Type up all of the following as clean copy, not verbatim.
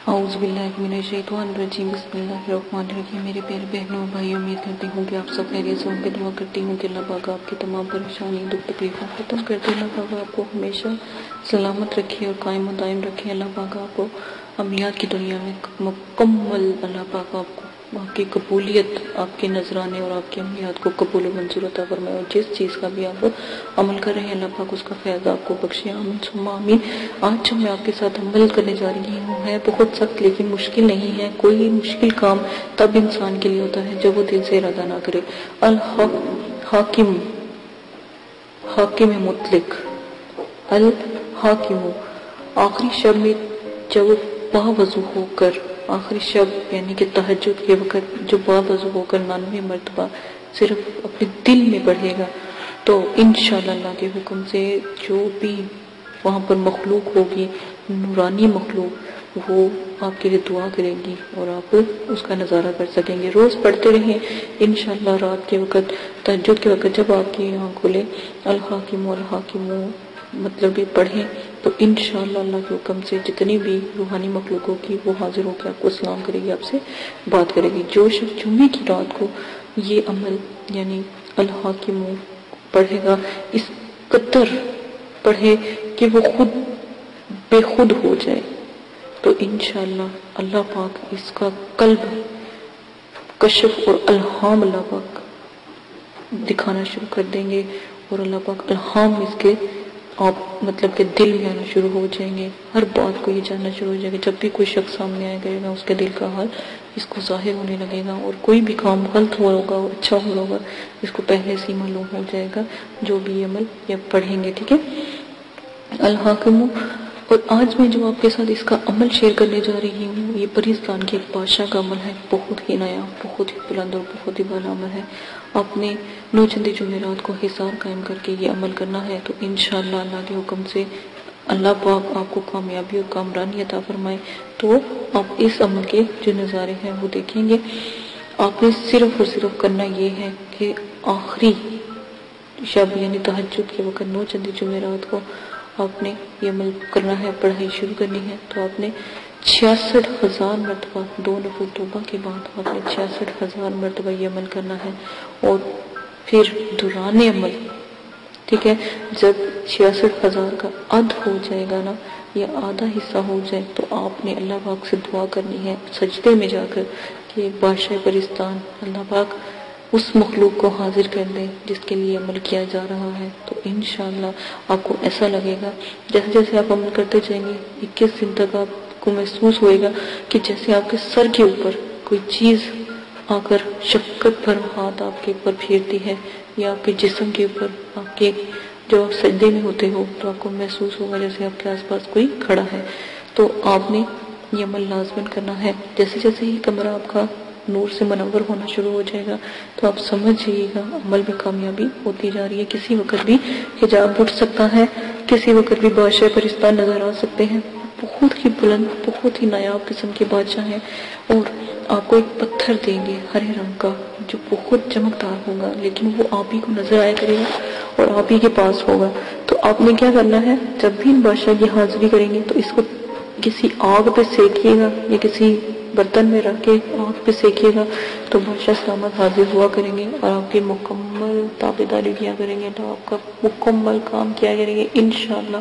اعوذ باللہ من الشیطان الرجیم، بسم اللہ الرحمن الرحیم۔ میرے پیارے بہنوں اور بھائیوں، امید کرتی ہوں کہ آپ سب خیریت سے ہوں گے۔ دعا کرتی ہوں کہ اللہ پاک آپ کی تمام پریشانی دکھ تکلیفوں ختم کر دے۔ اللہ پاک آپ کو ہمیشہ سلامت رکھے اور قائم و دائم رکھے۔ اللہ پاک آپ کو عملیات کی دنیا میں مکمل، اللہ پاک آپ کو آپ کی قبولیت، آپ کے نذرانے اور آپ کی عملیات کو قبول و منظور عطا فرمائے، اور جس چیز کا بھی آپ عمل کر رہے ہیں اللہ پاک اس کا فیض آپ کو بخشے۔ آمین ثم آمین۔ آج جو میں آپ کے ساتھ عمل کرنے جا رہی ہوں ہے بہت سخت لیکن مشکل نہیں ہے۔ کوئی مشکل کام تب انسان کے لیے ہوتا ہے جب وہ دل سے ارادہ نہ کرے۔ الحاکم، حاکم مطلق، الحاکم، آخری شب میں جب باوضو ہو کر، آخری شب یعنی کہ تہجد کے وقت جو باوضو ہو کر 99 مرتبہ صرف اپنے دل میں پڑھے گا تو انشاءاللہ اللہ کے حکم سے جو بھی وہاں پر مخلوق ہوگی، نورانی مخلوق، وہ آپ کے لیے دعا کرے گی اور آپ اس کا نظارہ کر سکیں گے۔ روز پڑھتے رہیں انشاءاللہ۔ رات کے وقت، تہجد کے وقت جب آپ کی آنکھ کھلے، الحاکم الحاکم مطلب یہ پڑھیں تو انشاءاللہ اللہ کے حکم سے جتنی بھی روحانی مخلوقوں کی وہ حاضر ہو کے آپ کو سلام کرے گی، آپ سے بات کرے گی۔ جو شخص جمعے کی رات کو یہ عمل یعنی الحاکم پڑھے گا، اس قدر پڑھے کہ وہ خود بے خود ہو جائے، تو انشاءاللہ اللہ پاک اس کا قلب کشف اور الہام اللہ پاک دکھانا شروع کر دیں گے، اور اللہ پاک الہام اس کے آپ مطلب کہ دل میں آنا شروع ہو جائیں گے۔ ہر بات کو یہ جاننا شروع ہو جائے گا۔ جب بھی کوئی شخص سامنے آئے گا اس کے دل کا حال اس کو ظاہر ہونے لگے گا، اور کوئی بھی کام غلط ہو ہوگا اور اچھا ہو ہوگا اس کو پہلے سے معلوم ہو جائے گا جو بھی عمل یہ پڑھیں گے، ٹھیک ہے۔ الحاکم، اور آج میں جو آپ کے ساتھ اس کا عمل شیئر کرنے جا رہی ہوں یہ پاکستان کے ایک بادشاہ کا عمل ہے، بہت ہی نیا، بہت ہی بلند اور بہت ہی بالا عمل ہے۔ آپ نے 9 چندی جمعرات کو حصار قائم کر کے یہ عمل کرنا ہے تو انشاءاللہ اللہ کے حکم سے اللہ پاک آپ کو کامیابی اور کامرانی عطا فرمائے۔ تو آپ اس عمل کے جو نظارے ہیں وہ دیکھیں گے۔ آپ نے صرف اور صرف کرنا یہ ہے کہ آخری شب یعنی تہجد کے وقت 9 چندی جمعرات کو آپ نے یہ عمل کرنا ہے، پڑھائی شروع کرنی ہے۔ تو آپ نے 66,000 مرتبہ 2 نفل توبہ کے بعد آپ نے 66,000 مرتبہ یہ عمل کرنا ہے، اور پھر دوران عمل، ٹھیک ہے، جب 66,000 کا عد ہو جائے گا نا، یا آدھا حصہ ہو جائے تو آپ نے اللہ پاک سے دعا کرنی ہے سجدے میں جا کر کہ بادشاہ پاکستان اللہ پاک اس مخلوق کو حاضر کر دے جس کے لیے عمل کیا جا رہا ہے۔ تو انشاءاللہ آپ کو ایسا لگے گا جیسے جیسے آپ عمل کرتے جائیں گے 21 دن تک آپ کو محسوس ہوئے گا کہ جیسے آپ کے سر کے اوپر کوئی چیز آ کر شفقت بھر ہاتھ آپ کے اوپر پھیرتی ہے، یا آپ کے جسم کے اوپر آپ کے جب آپ سجدے میں ہوتے ہو تو آپ کو محسوس ہوگا جیسے آپ کے آس پاس کوئی کھڑا ہے۔ تو آپ نے یہ عمل لازماً کرنا ہے۔ جیسے جیسے ہی کمرہ آپ کا نور سے منور ہونا شروع ہو جائے گا تو آپ سمجھ جائیے گا عمل میں کامیابی ہوتی جا رہی ہے۔ کسی وقت بھی حجاب اٹھ سکتا ہے، کسی وقت بھی بادشاہ پرستان نظر آ سکتے ہیں۔ بہت ہی بلند، بہت ہی نایاب قسم کے بادشاہ ہیں، اور آپ کو ایک پتھر دیں گے ہرے رنگ کا جو بہت چمکدار ہوگا، لیکن وہ آپ ہی کو نظر آیا کرے گا اور آپ ہی کے پاس ہوگا۔ تو آپ نے کیا کرنا ہے، جب بھی ان بادشاہ کی حاضری کریں گے تو اس کو کسی آگ پہ سیکیے گا یا کسی برتن میں رکھ کے آگ پہ سیکیے گا تو بادشاہ سلامت حاضر ہوا کریں گے، اور آپ کی مکمل تابعداری کیا کریں گے، تو آپ کا مکمل کام کیا کریں گے انشاءاللہ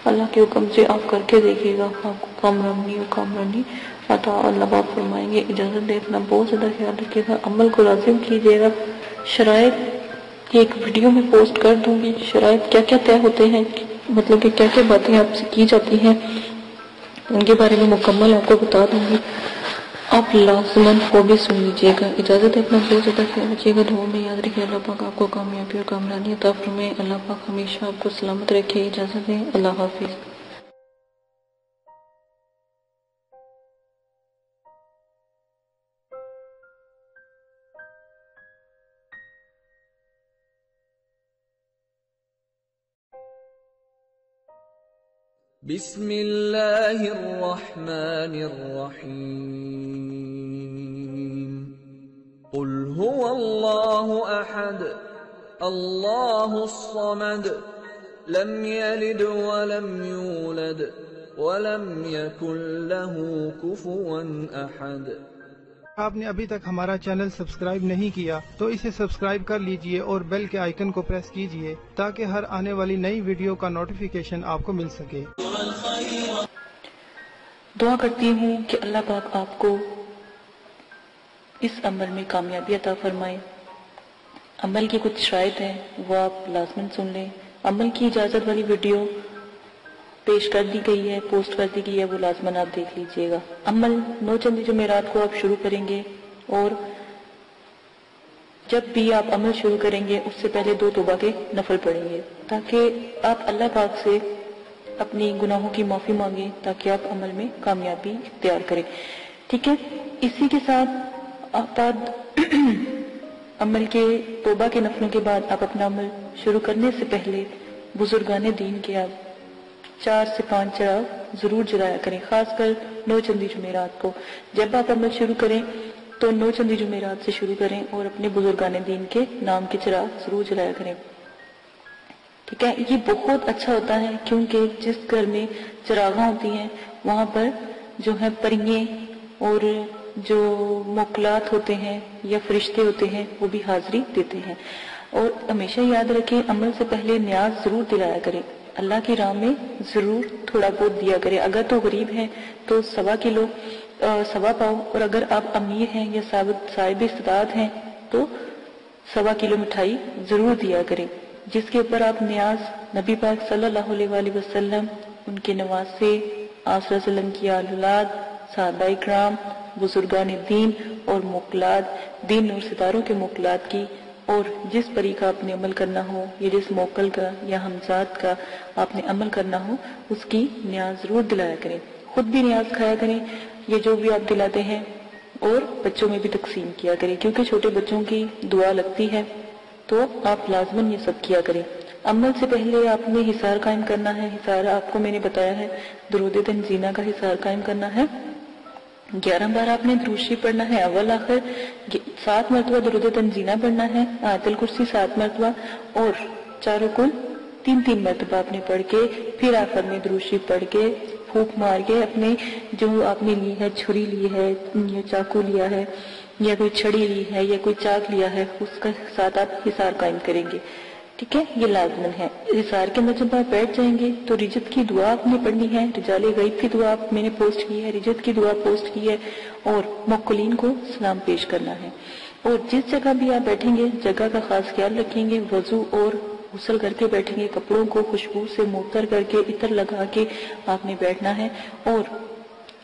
اللہ کے حکم سے۔ آپ کر کے دیکھیے گا آپ کو کامرانی عطا اللہ پاک فرمائیں گے۔ اجازت دے، اپنا بہت زیادہ خیال رکھیے گا، عمل کو لازم کیجیے گا۔ شرائط ایک ویڈیو میں پوسٹ کر دوں گی، شرائط کیا کیا طے ہوتے ہیں، مطلب کہ کیا کیا باتیں آپ سے کی جاتی ہیں ان کے بارے میں مکمل آپ کو بتا دوں گی، آپ لازماً وہ بھی سن لیجیے گا۔ اجازت ہے، اپنا بہت زیادہ خیال رکھیے گا، دعا میں یاد رکھیے۔ اللہ پاک آپ کو کامیابی اور کامرانی عطا فرمائے، اللہ پاک ہمیشہ آپ کو سلامت رکھے۔ اجازت ہے، اللہ حافظ۔ بسم اللہ الرحمن الرحیم۔ قل هو اللہ احد اللہ الصمد لم یلد ولم یولد ولم يكن له كفوا أحد۔ آپ نے ابھی تک ہمارا چینل سبسکرائب نہیں کیا تو اسے سبسکرائب کر لیجئے اور بیل کے آئیکن کو پریس کیجئے تاکہ ہر آنے والی نئی ویڈیو کا نوٹیفیکیشن آپ کو مل سکے۔ دعا کرتی ہوں کہ اللہ پاک آپ کو اس عمل میں کامیابی عطا فرمائے۔ عمل کی کچھ شرائط ہیں وہ آپ لازماً سن لیں۔ عمل کی اجازت والی ویڈیو پیش کر دی گئی ہے، پوسٹ کر دی گئی ہے، وہ لازماً آپ دیکھ لیجئے گا۔ عمل 9 چندی جمعرات کو آپ شروع کریں گے اور جب بھی آپ عمل شروع کریں گے اس سے پہلے 2 توبہ کے نفل پڑھیں گے تاکہ آپ اللہ پاک سے اپنی گناہوں کی معافی مانگیں تاکہ آپ عمل میں کامیابی اختیار کریں، ٹھیک ہے۔ اسی کے ساتھ آپ عمل کے توبہ کے نفلوں کے بعد آپ اپنا عمل شروع کرنے سے پہلے بزرگان دین کے آپ 4 سے 5 چراغ ضرور جلایا کریں، خاص کر 9 چندی جمعرات کو۔ جب آپ عمل شروع کریں تو 9 چندی جمعرات سے شروع کریں اور اپنے بزرگان دین کے نام کے چراغ ضرور جلایا کریں، ٹھیک ہے۔ یہ بہت اچھا ہوتا ہے کیونکہ جس گھر میں چراغاں ہوتی ہیں وہاں پر جو ہے پرندے اور جو موکلات ہوتے ہیں یا فرشتے ہوتے ہیں وہ بھی حاضری دیتے ہیں۔ اور ہمیشہ یاد رکھیں عمل سے پہلے نیاز ضرور دلایا کریں، اللہ کی راہ میں ضرور تھوڑا بہت دیا کریں۔ اگر تو غریب ہیں تو 1.25 کلو 1.25 پاؤ، اور اگر آپ امیر ہیں یا صاحب استطاعت ہیں تو 1.25 کلو مٹھائی ضرور دیا کریں، جس کے اوپر آپ نیاز نبی پاک صلی اللہ علیہ وآلہ وسلم، ان کے نواسے، آپ صلی اللہ علیہ وسلم کی اولاد، صحابہ کرام، بزرگان دین اور موکلات، دین اور ستاروں کے موکلات کی، اور جس پری کا آپ نے عمل کرنا ہو یا جس موکل کا یا ہمزاد کا آپ نے عمل کرنا ہو اس کی نیاز ضرور دلایا کریں۔ خود بھی نیاز کھایا کریں یہ جو بھی آپ دلاتے ہیں، اور بچوں میں بھی تقسیم کیا کریں کیونکہ چھوٹے بچوں کی دعا لگتی ہے، تو آپ لازماً یہ سب کیا کریں۔ عمل سے پہلے آپ نے حصار قائم کرنا ہے۔ حصار آپ کو میں نے بتایا ہے درود تنزینہ کا حصار قائم کرنا ہے۔ 11 بار آپ نے درود شریف پڑھنا ہے اول آخر، 7 مرتبہ درود تنزینہ پڑھنا ہے، آیت الکرسی 7 مرتبہ، اور چاروں کل 3 مرتبہ آپ نے پڑھ کے پھر آخر میں درود شریف پڑھ کے پھونک مار کے اپنے جو آپ نے لی ہے، چھری لی ہے یا چاقو لیا ہے یا کوئی چھڑی لی ہے یا کوئی چاک لیا ہے، اس کا ساتھ آپ حصار قائم کریں گے، ٹھیک ہے۔ یہ لازمن ہے۔ حصار کے اندر جب آپ بیٹھ جائیں گے تو رجت کی دعا آپ نے پڑھنی ہے، رجال غیب کی دعا میں نے پوسٹ کی ہے، رجت کی دعا پوسٹ کی ہے، اور موکلین کو سلام پیش کرنا ہے۔ اور جس جگہ بھی آپ بیٹھیں گے جگہ کا خاص خیال رکھیں گے، وضو اور غسل کر کے بیٹھیں گے، کپڑوں کو خوشبو سے معطر کر کے عطر لگا کے آپ نے بیٹھنا ہے، اور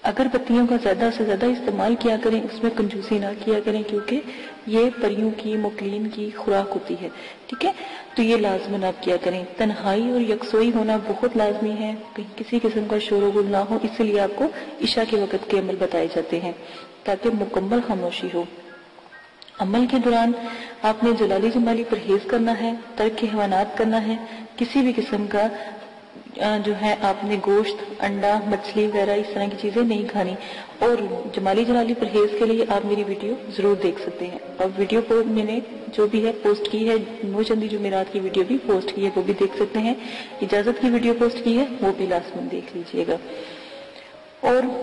اگر بتیوں کا زیادہ سے زیادہ استعمال کیا کریں، اس میں کنجوسی نہ کیا کریں کیونکہ یہ پریوں کی موکلین کی خوراک ہوتی ہے، ٹھیک ہے۔ تو یہ لازماً آپ کیا کریں۔ تنہائی اور یکسوئی ہونا بہت لازمی ہے، کہیں کسی قسم کا شور و غل نہ ہو، اس لیے آپ کو عشاء کے وقت کے عمل بتائے جاتے ہیں تاکہ مکمل خاموشی ہو۔ عمل کے دوران آپ نے جلالی جمالی پرہیز کرنا ہے، ترک حیوانات کرنا ہے، کسی بھی قسم کا جو ہے آپ نے گوشت، انڈا، مچھلی وغیرہ اس طرح کی چیزیں نہیں کھانی، اور جمالی جلالی پرہیز کے لیے آپ میری ویڈیو ضرور دیکھ سکتے ہیں، اور ویڈیو کو میں نے جو بھی ہے پوسٹ کی ہے، 9 چندی جمعرات کی ویڈیو بھی پوسٹ کی ہے، وہ بھی دیکھ سکتے ہیں، اجازت کی ویڈیو پوسٹ کی ہے وہ بھی لازماً دیکھ لیجئے گا۔ اور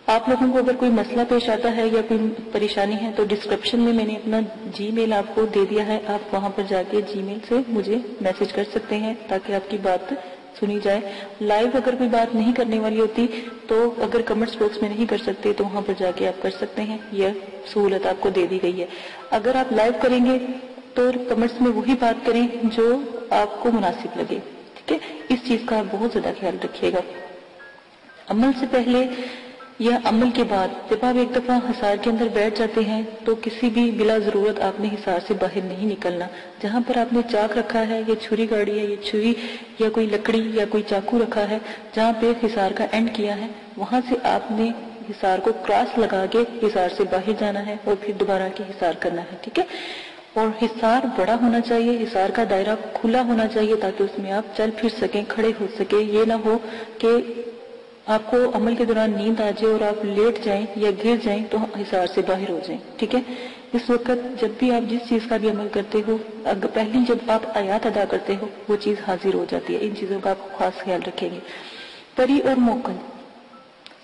آپ لوگوں کو اگر کوئی مسئلہ پیش آتا ہے یا کوئی پریشانی ہے تو ڈسکرپشن میں نے اپنا جی میل آپ کو دے دیا ہے، آپ وہاں پر جا کے جی میل سے مجھے میسج کر سکتے ہیں تاکہ آپ کی بات سنی جائے۔ لائیو اگر کوئی بات نہیں کرنے والی ہوتی تو اگر کمنٹس باکس میں نہیں کر سکتے تو وہاں پر جا کے آپ کر سکتے ہیں، یہ سہولت آپ کو دے دی گئی ہے۔ اگر آپ لائیو کریں گے تو کمنٹس میں وہی بات کریں جو آپ کو مناسب لگے، ٹھیک ہے۔ اس چیز کا آپ بہت زیادہ خیال رکھیے گا۔ عمل سے پہلے یا عمل کے بعد جب آپ ایک دفعہ حصار کے اندر بیٹھ جاتے ہیں تو کسی بھی بلا ضرورت آپ نے حصار سے باہر نہیں نکلنا۔ جہاں پر آپ نے چاک رکھا ہے یا چھری گاڑی ہے یا چھری یا کوئی لکڑی یا کوئی چاقو رکھا ہے، جہاں پہ حصار کا اینڈ کیا ہے وہاں سے آپ نے حصار کو کراس لگا کے حصار سے باہر جانا ہے اور پھر دوبارہ کے حصار کرنا ہے، ٹھیک ہے۔ اور حصار بڑا ہونا چاہیے، حصار کا دائرہ کھلا ہونا چاہیے تاکہ اس میں آپ چل پھر سکیں، کھڑے ہو سکیں۔ یہ نہ ہو کہ آپ کو عمل کے دوران نیند آ جائے اور آپ لیٹ جائیں یا گر جائیں تو حصار سے باہر ہو جائیں، ٹھیک ہے۔ اس وقت جب بھی آپ جس چیز کا بھی عمل کرتے ہو، پہلی جب آپ آیات ادا کرتے ہو وہ چیز حاضر ہو جاتی ہے، ان چیزوں کا آپ خاص خیال رکھیں گے۔ پری اور موکل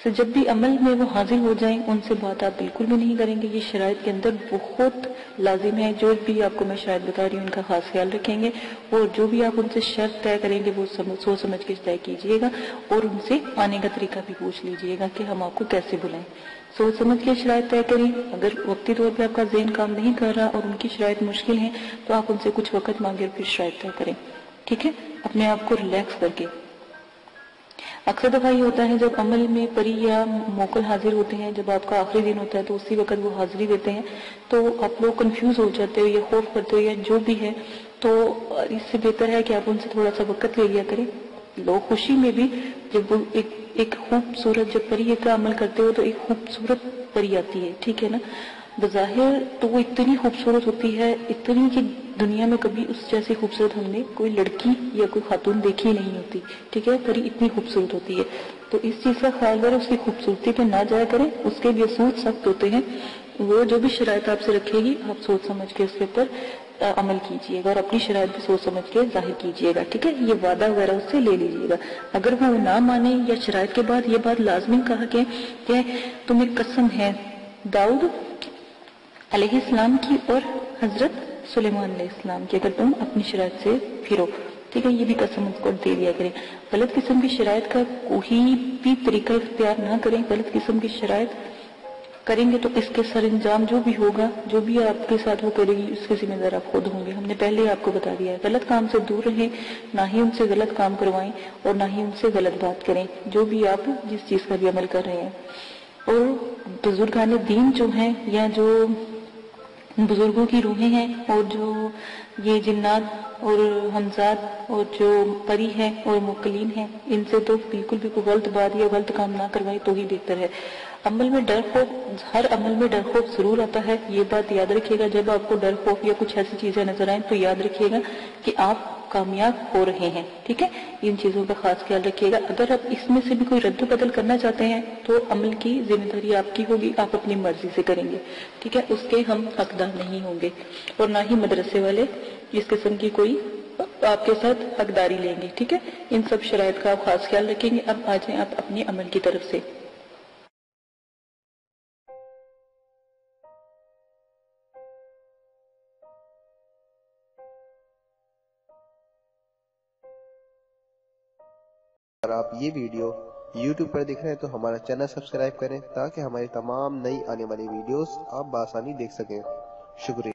سے جب بھی عمل میں وہ حاضر ہو جائیں ان سے بات آپ بالکل بھی نہیں کریں گے. یہ شرائط کے اندر بہت لازم ہے. جو بھی آپ کو میں شاید بتا رہی ہوں ان کا خاص خیال رکھیں گے, اور جو بھی آپ ان سے شرط طے کریں گے وہ سوچ سمجھ کے طے کیجئے گا, اور ان سے آنے کا طریقہ بھی پوچھ لیجئے گا کہ ہم آپ کو کیسے بلائیں. سوچ سمجھ کے شرائط طے کریں. اگر وقتی طور پہ آپ کا ذہن کام نہیں کر رہا اور ان کی شرائط مشکل ہیں تو آپ ان سے کچھ وقت مانگے اور پھر شرائط طے کریں. ٹھیک ہے, اپنے آپ کو ریلیکس کر کے. اکثر دفعہ یہ ہوتا ہے جب عمل میں پری یا موکل حاضر ہوتے ہیں, جب آپ کا آخری دن ہوتا ہے تو اسی وقت وہ حاضری دیتے ہیں, تو آپ لوگ کنفیوز ہو جاتے ہو یا خوف کرتے ہو یا جو بھی ہے, تو اس سے بہتر ہے کہ آپ ان سے تھوڑا سا وقت لے لیا کریں. لوگ خوشی میں بھی جب وہ ایک خوبصورت جب پری کا عمل کرتے ہو تو ایک خوبصورت پری آتی ہے. ٹھیک ہے نا, بظاہر تو وہ اتنی خوبصورت ہوتی ہے, اتنی کہ دنیا میں کبھی اس جیسی خوبصورت ہم نے کوئی لڑکی یا کوئی خاتون دیکھی نہیں ہوتی. ٹھیک ہے, پری اتنی خوبصورت ہوتی ہے. تو اس چیز کا خیال کریں, اس کی خوبصورتی پہ نہ جایا کریں. اس کے بھی اصول سخت ہوتے ہیں. وہ جو بھی شرائط آپ سے رکھے گی آپ سوچ سمجھ کے اس کے اوپر عمل کیجئے گا, اور اپنی شرائط بھی سوچ سمجھ کے ظاہر کیجئے گا. ٹھیک ہے, یہ وعدہ وغیرہ اس سے لے لیجئے گا. اگر وہ نہ مانے یا شرائط کے بعد یہ بات لازمی کہا کہ تمہیں قسم ہے داؤد علیہ السلام کی اور حضرت سلیمان علیہ السلام کی, اگر تم اپنی شرائط سے پھرو. ٹھیک ہے, یہ بھی قسم اس کو دے دیا کریں. غلط قسم کی شرائط کا کوئی بھی طریقہ اختیار نہ کریں. غلط قسم کی شرائط کریں گے تو اس کے سر انجام جو بھی ہوگا, جو بھی آپ کے ساتھ وہ کرے گی, اس کے ذمہ دار آپ خود ہوں گے. ہم نے پہلے آپ کو بتا دیا ہے. غلط کام سے دور رہیں, نہ ہی ان سے غلط کام کروائیں اور نہ ہی ان سے غلط بات کریں, جو بھی آپ جس چیز کا بھی عمل کر رہے ہیں. اور بزرگان دین جو ہیں یا جو بزرگوں کی روحیں ہیں اور جو یہ جنات اور حمزات اور جو پری ہیں اور موکلین ہیں, ان سے تو بالکل بھی کوئی غلط بات یا غلط کام نہ کروائیں تو ہی بہتر ہے. عمل میں ڈر خوف, ہر عمل میں ڈر خوف ضرور آتا ہے, یہ بات یاد رکھیے گا. جب آپ کو ڈر خوف یا کچھ ایسی چیزیں نظر آئیں تو یاد رکھیے گا کہ آپ کامیاب ہو رہے ہیں. ٹھیک ہے, ان چیزوں کا خاص خیال رکھیے گا. اگر آپ اس میں سے بھی کوئی رد و بدل کرنا چاہتے ہیں تو عمل کی ذمہ داری آپ کی ہوگی, آپ اپنی مرضی سے کریں گے. ٹھیک ہے, اس کے ہم حقدار نہیں ہوں گے, اور نہ ہی مدرسے والے اس قسم کی کوئی آپ کے ساتھ حقداری لیں گے. ٹھیک ہے, ان سب شرائط کا آپ خاص خیال رکھیں گے. اب آ جائیں آپ اپنی عمل کی طرف سے. اگر آپ یہ ویڈیو YouTube پر دیکھ رہے ہیں تو ہمارا چینل سبسکرائب کریں تاکہ ہماری تمام نئی آنے والی ویڈیوز آپ بآسانی دیکھ سکیں. شکریہ.